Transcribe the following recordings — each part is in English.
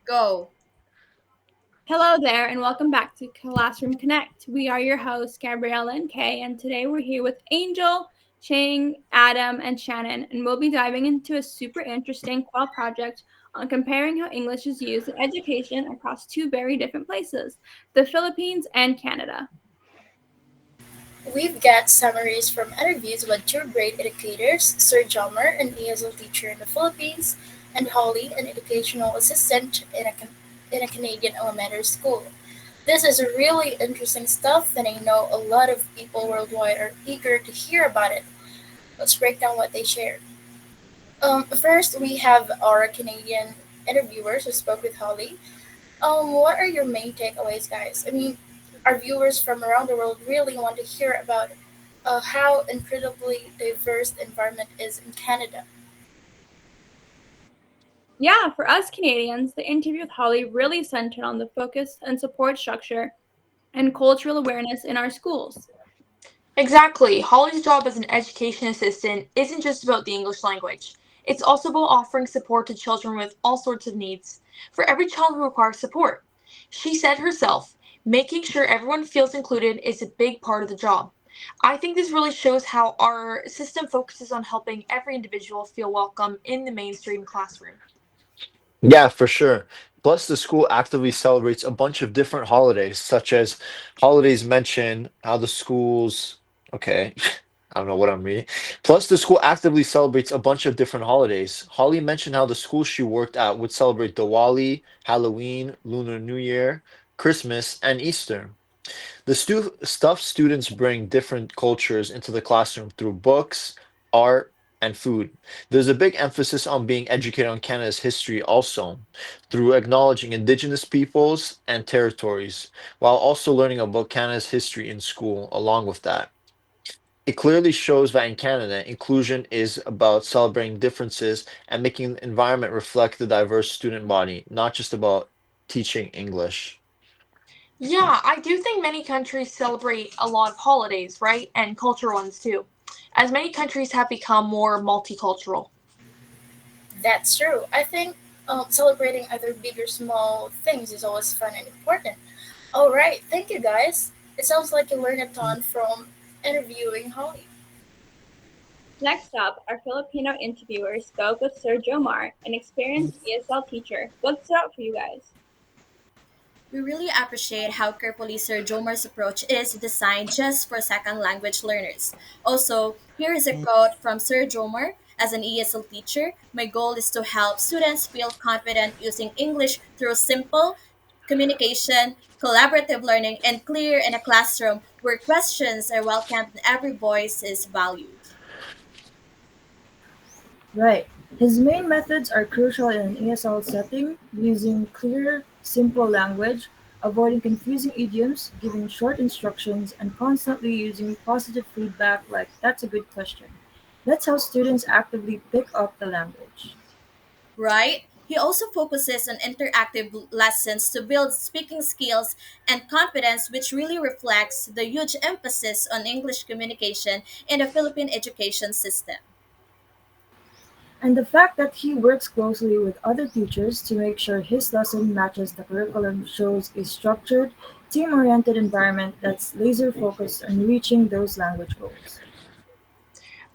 Go. Hello there, and welcome back to Classroom Connect. We are your hosts, Gabriella and Kay, and today we're here with Angel, Chang, Adam, and Shannon, and we'll be diving into a super interesting qual project on comparing how English is used in education across two very different places, the Philippines and Canada. We've got summaries from interviews with two great educators, Sir Jomer, an ESL teacher in the Philippines, and Holly, an educational assistant in a Canadian elementary school. This is really interesting stuff, and I know a lot of people worldwide are eager to hear about it. Let's break down what they shared. First, we have our Canadian interviewers who spoke with Holly. What are your main takeaways, guys? I mean, our viewers from around the world really want to hear about how incredibly diverse the environment is in Canada. Yeah, for us Canadians, the interview with Holly really centered on the focus and support structure and cultural awareness in our schools. Exactly. Holly's job as an education assistant isn't just about the English language. It's also about offering support to children with all sorts of needs. For every child who requires support. She said herself, making sure everyone feels included is a big part of the job. I think this really shows how our system focuses on helping every individual feel welcome in the mainstream classroom. Yeah, for sure. Plus, the school actively celebrates a bunch of different holidays, such as holidays mention how the schools. Okay, I don't know what I'm reading. Plus, the school actively celebrates a bunch of different holidays. Holly mentioned how the school she worked at would celebrate Diwali, Halloween, Lunar New Year, Christmas, and Easter. The stuff students bring different cultures into the classroom through books, art, and food. There's a big emphasis on being educated on Canada's history also, through acknowledging Indigenous peoples and territories, while also learning about Canada's history in school along with that. It clearly shows that in Canada, inclusion is about celebrating differences and making the environment reflect the diverse student body, not just about teaching English. Yeah, I do think many countries celebrate a lot of holidays, right? And cultural ones too, as many countries have become more multicultural. That's true. I think celebrating either big or small things is always fun and important. All right, thank you guys. It sounds like you learned a ton from interviewing Holly. Next up, our Filipino interviewer spoke with Sir Jomar, an experienced ESL teacher. What stood out for you guys? We really appreciate how carefully Sir Jomar's approach is designed just for second language learners. Also, here is a quote from Sir Jomar. As an ESL teacher, my goal is to help students feel confident using English through simple communication, collaborative learning, and clear in a classroom where questions are welcomed and every voice is valued. Right. His main methods are crucial in an ESL setting, using clear, simple language, avoiding confusing idioms, giving short instructions, and constantly using positive feedback like, "That's a good question." That's how students actively pick up the language. Right? He also focuses on interactive lessons to build speaking skills and confidence, which really reflects the huge emphasis on English communication in the Philippine education system. And the fact that he works closely with other teachers to make sure his lesson matches the curriculum shows a structured, team oriented environment that's laser focused on reaching those language goals.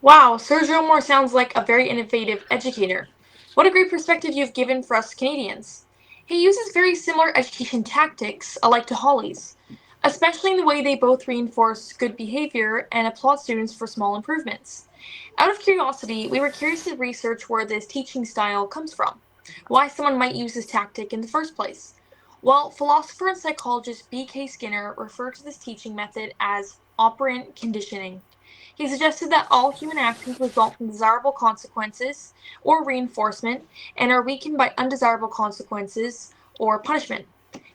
Wow, Sergio Moore sounds like a very innovative educator. What a great perspective you've given for us Canadians. He uses very similar education tactics alike to Holly's, especially in the way they both reinforce good behavior and applaud students for small improvements. Out of curiosity, we were curious to research where this teaching style comes from, why someone might use this tactic in the first place. Well, philosopher and psychologist B.K. Skinner referred to this teaching method as operant conditioning. He suggested that all human actions result from desirable consequences or reinforcement and are weakened by undesirable consequences or punishment.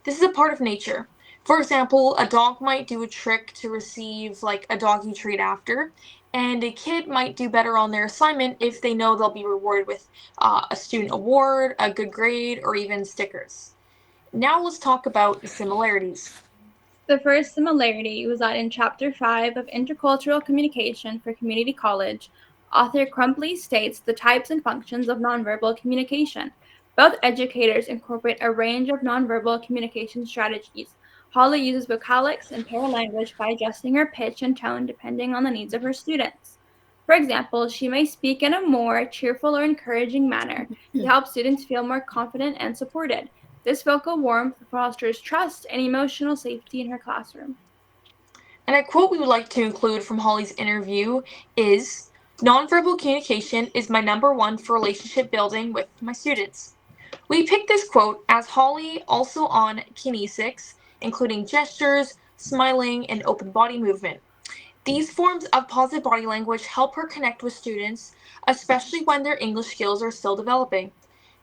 This is a part of nature. For example, a dog might do a trick to receive like a doggy treat after, and a kid might do better on their assignment if they know they'll be rewarded with a student award, a good grade, or even stickers. Now let's talk about the similarities. The first similarity was that in Chapter 5 of Intercultural Communication for Community College, author Crumpley states the types and functions of nonverbal communication. Both educators incorporate a range of nonverbal communication strategies. Holly uses vocalics and paralanguage by adjusting her pitch and tone depending on the needs of her students. For example, she may speak in a more cheerful or encouraging manner to help students feel more confident and supported. This vocal warmth fosters trust and emotional safety in her classroom. And a quote we would like to include from Holly's interview is: "Nonverbal communication is my number one for relationship building with my students." We picked this quote as Holly also on kinesics, including gestures, smiling, and open body movement. These forms of positive body language help her connect with students, especially when their English skills are still developing.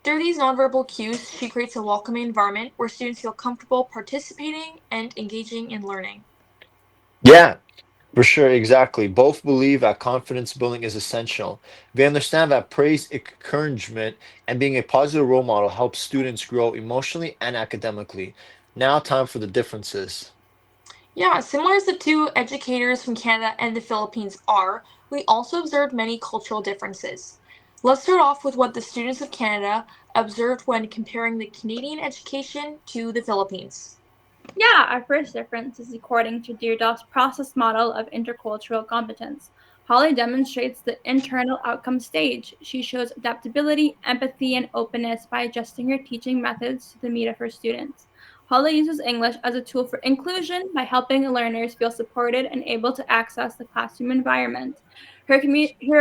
Through these nonverbal cues, she creates a welcoming environment where students feel comfortable participating and engaging in learning. Yeah, for sure, exactly. Both believe that confidence building is essential. They understand that praise, encouragement, and being a positive role model helps students grow emotionally and academically. Now, time for the differences. Yeah, similar as the two educators from Canada and the Philippines are, we also observed many cultural differences. Let's start off with what the students of Canada observed when comparing the Canadian education to the Philippines. Yeah, our first difference is according to Deardoff's process model of intercultural competence. Holly demonstrates the internal outcome stage. She shows adaptability, empathy, and openness by adjusting her teaching methods to the need of her students. Holly uses English as a tool for inclusion by helping learners feel supported and able to access the classroom environment. Her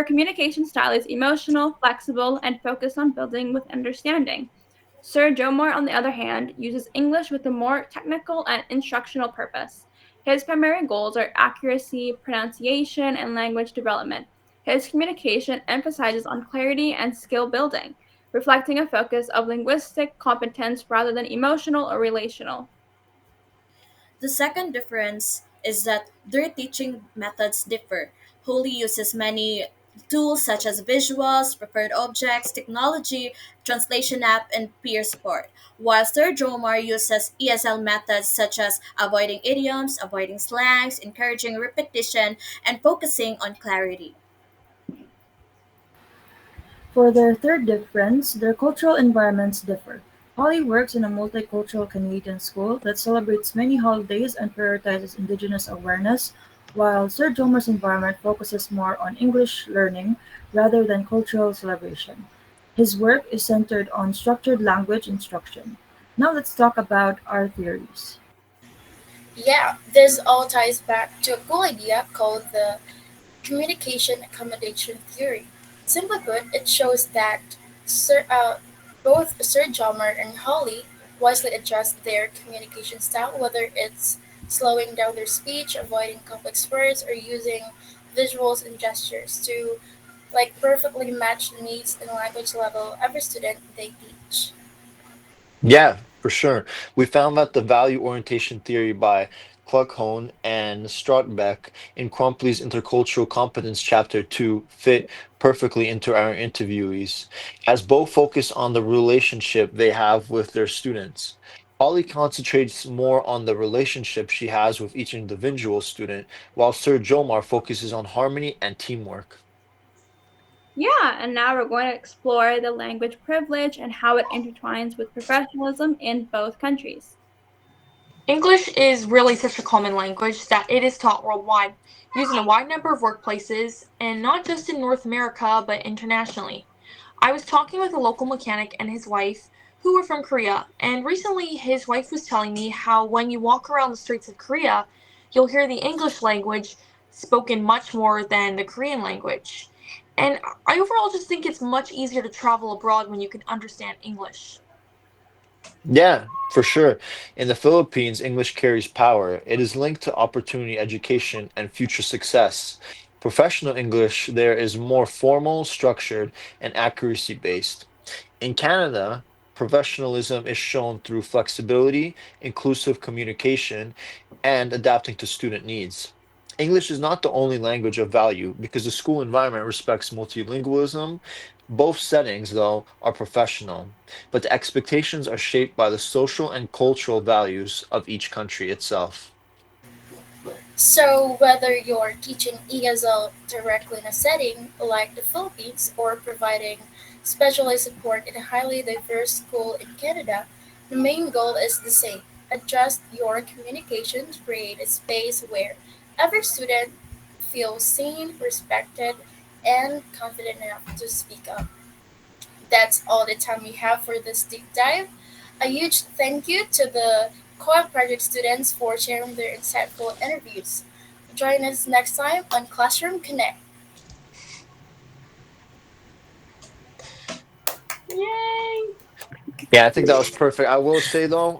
communication style is emotional, flexible, and focused on building with understanding. Sir Jomar, on the other hand, uses English with a more technical and instructional purpose. His primary goals are accuracy, pronunciation, and language development. His communication emphasizes on clarity and skill building, reflecting a focus of linguistic competence rather than emotional or relational. The second difference is that their teaching methods differ. Holy uses many tools such as visuals, preferred objects, technology, translation app, and peer support, while Sir Jomar uses ESL methods such as avoiding idioms, avoiding slangs, encouraging repetition, and focusing on clarity. For their third difference, their cultural environments differ. Holly works in a multicultural Canadian school that celebrates many holidays and prioritizes Indigenous awareness, while Sir Jomer's environment focuses more on English learning rather than cultural celebration. His work is centered on structured language instruction. Now let's talk about our theories. Yeah, this all ties back to a cool idea called the communication accommodation theory. Simply put, it shows that both Sir Jomer and Holly wisely adjust their communication style, whether it's slowing down their speech, avoiding complex words, or using visuals and gestures to perfectly match the needs and language level of every student they teach. Yeah, for sure. We found that the value orientation theory by Kluckhohn and Strotbeck in Crumpley's Intercultural Competence Chapter 2 fit perfectly into our interviewees, as both focus on the relationship they have with their students. Holly concentrates more on the relationship she has with each individual student, while Sir Jomar focuses on harmony and teamwork. Yeah, and now we're going to explore the language privilege and how it intertwines with professionalism in both countries. English is really such a common language that it is taught worldwide, used in a wide number of workplaces, and not just in North America, but internationally. I was talking with a local mechanic and his wife, who were from Korea, and recently his wife was telling me how when you walk around the streets of Korea, you'll hear the English language spoken much more than the Korean language. And I overall just think it's much easier to travel abroad when you can understand English. Yeah, for sure. In the Philippines, English carries power. It is linked to opportunity, education, and future success. Professional English there is more formal, structured, and accuracy based. In Canada, professionalism is shown through flexibility, inclusive communication, and adapting to student needs. English is not the only language of value because the school environment respects multilingualism. Both settings, though, are professional, but the expectations are shaped by the social and cultural values of each country itself. So, whether you're teaching ESL directly in a setting like the Philippines or providing specialized support in a highly diverse school in Canada, the main goal is the same: adjust your communication to create a space where every student feels seen, respected, and confident enough to speak up. That's all the time we have for this deep dive. A huge thank you to the co-op project students for sharing their insightful interviews. Join us next time on Classroom Connect. Yay! Yeah, I think that was perfect. I will say though,